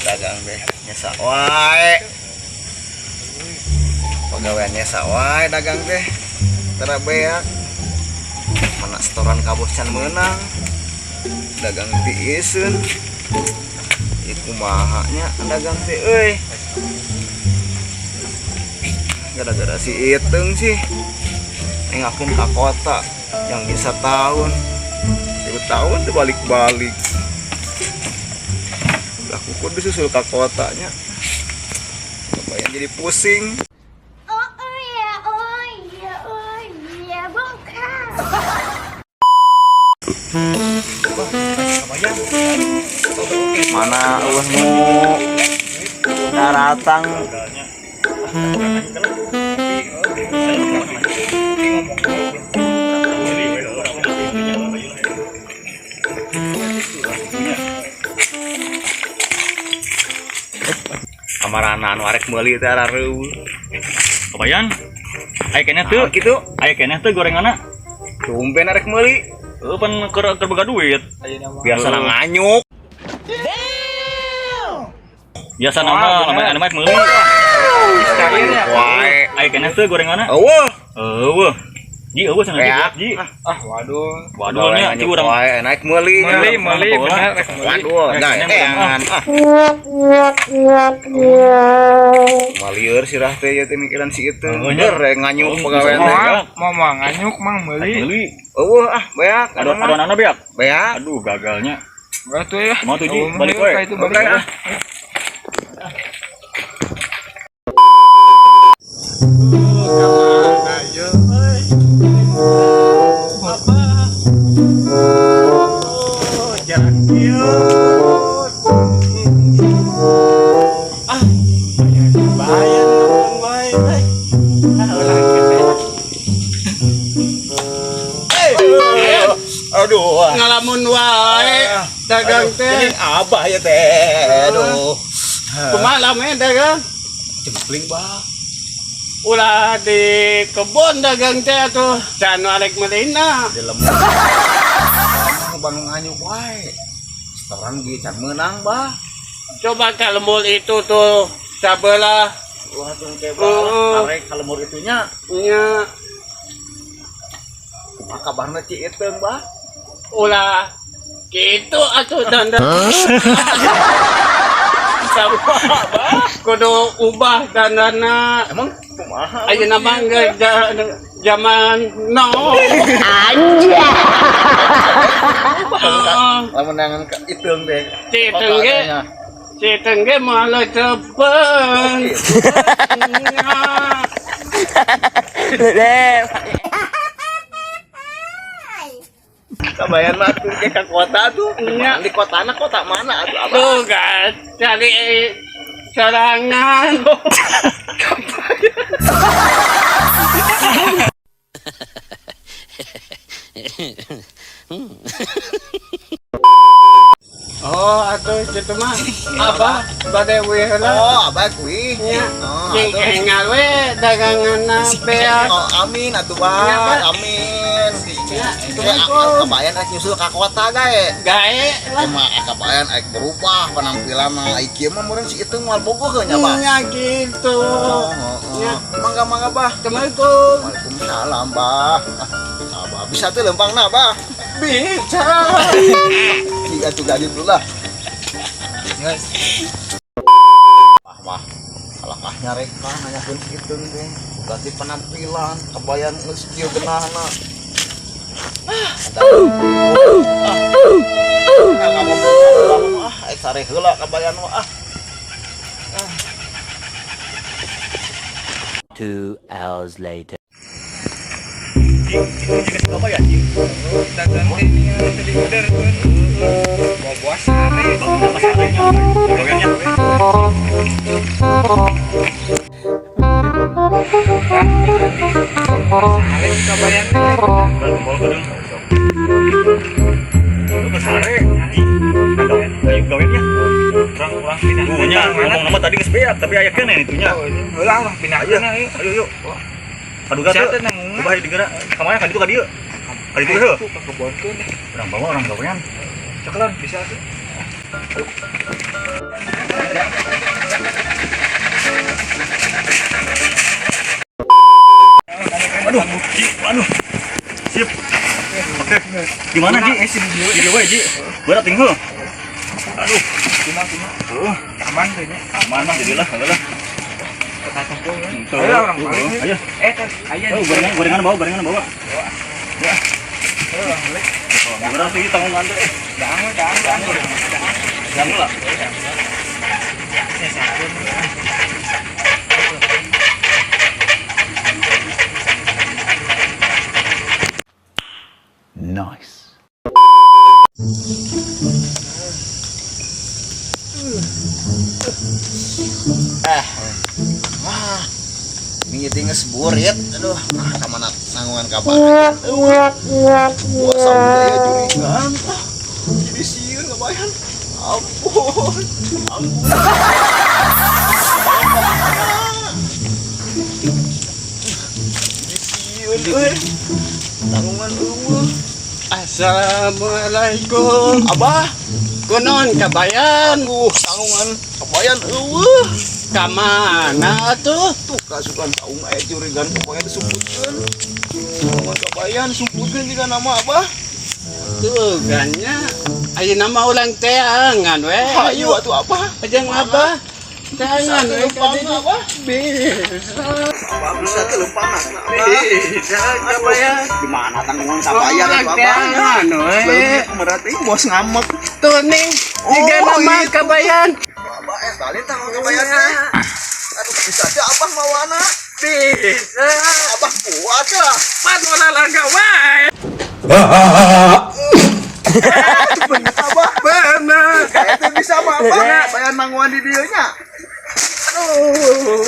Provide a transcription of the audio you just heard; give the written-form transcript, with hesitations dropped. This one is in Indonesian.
Dagang deh nyesa wae. Pegawaian nyesa wae dagang teh. Tara beak. Mana setoran kabos can meunang. Dagang tieuseun. Ieu kumaha nya dagang teh euy. Gara-gara si Iteng sih nengakeun ka kota yang bisa tahun 2 tahun tuh balik-balik. Aku kudu susul ke kotanya. Lumayan jadi pusing. Oh iya bongkar. Mana ulahmu daratang. Kamarana anu arek meuli teh arareuh. Kebayang? Aya keneh teu Kitu aya keneh teu gorenganna. tumben arek meuli. Heuh pan keur boga duit. Biasa nganyuk. Biasa nama anu mah meuli. Wae. Aya keneh teu gorenganna. Eueuh. Eueuh. Ji eueuh cenah ji. Waduh nya ci urang. Wae naik meuli. Meuli bener. Waduh, jangan. Malieur sirah teh ya teh mikiran si itu. Bener nganyuk pegawai teh. Mama nganyuk mang meuli. Eueuh beak. Aduan beak. Beak. Aduh gagalnya. Batu ya. Mau tuh ji balik we. Itu balik ah. Aduh, Ngalamun wae dagang teh. abah ya teh. Aduh. Kumaha lame dagang? Cempling bah. Ulah di kebon dagang teh atuh. Can arek meulina. Di lemah. Bangun nganyuk wae. Setoran ge can meunang bah. Coba kalemul itu tuh sabelah. Wah tuh teh bah. Arek kalemur itunya. Nya Kumaha kabarna ci Iteng bah? ulah gitu atuh dandan. Kudu ubah dandana. Emang kumaha? Ayeuna mah geus zaman now. Lamun nangan ka Iteng teh. Citeng ge malah cepet. Kabayan mah tuh ke ka kota tuh. Di kotana kota mana atuh abah? Tuh kan cari sarangan. Oh, atuh kitu mah apa bade we heula. Oh, abah kuih. Nya, Oh, jeung atuh. kengal we daganganna beak. Oh, amin atuh Iya, Pak. bah. Amin. Ya, Kabayan rek nyusul ka kota gae. Gae lah. Emang kabayan rek berubah penampilan mah ieu mah meureun si Iteng moal bogoh nya bah. Nya gitu. Ya. Mangga bah. Assalamualaikum. Waalaikumsalam bah. Abah bisa teh lempangna bah. Bisa. Jika tuh gaji dulu lah. Mah, alangkahnya rek mah nanyakeun kitu teh. Ganti penampilan, kabayan geus kieu geunahna. Kamu aek sare heula kabayan mah 2 hours later. Apa ya ji? Dagang ini tadi udah mau buah sare. Apa sarenya? Gorengannya. Sare kabayan Lu sare. Ada gawennya. Kurang pindah. Punya ngomong nama tadi geus beak tapi aya keneh itunya. Heula urang pindah aja. Ayo yuk. Paduga teh. Ubah digera. Kamana ka ditu ka dieu. Ka ditu heuh. Kebonkeun. Orang bawa orang gawean. Cekelan bisa tuh. Aduh. Sip. Oke. Gimana Ji? Di dewe Ji. Berat tinggal. Aduh. Aman tuh ya. Aman mah jadilah, lah. Ayo orang balik. Ayo. Ayo. Gorengan bawa. Ya. Berarti tanggungan tuh. Jangan lah. Nice. Ini ngesburit, aduh, kemana nanggungan kapan? Puasa budaya juringan, jadi siun kebayang. Ampun. Jadi siun, tanggungan eueuh. Assalamualaikum. Abah, Kunon kabayan. tanggungan kebayang eueuh. Kamana tuh? Tuh kasukan taung aya juringan pokoknya disebutkeun. Tanggungan kebayang disebutkeun juga nama Abah. Tuh gannya. Ayo nama ulang teangan we. Ayo atuh Abah. Ajang apa? Teangan we kadi Abah. bisa. Abah bisa kelempangan. Bisa kabayan. Gimana tanggungan kabayang Ulang atuh Abah? teangan we. Leungit berarti bos ngamek. Tuh nih. Tiga Oh, nama itu. kabayan. Abah balin tanggungan kabayang teh. Aduh bisa aja Abah mawana. Bisa. Abah buat lah. Pan olahraga wae. Bener Abah. Bener. Kayak itu bisa apa Abah? Bayar nanggungan di dieu nya. Aduh.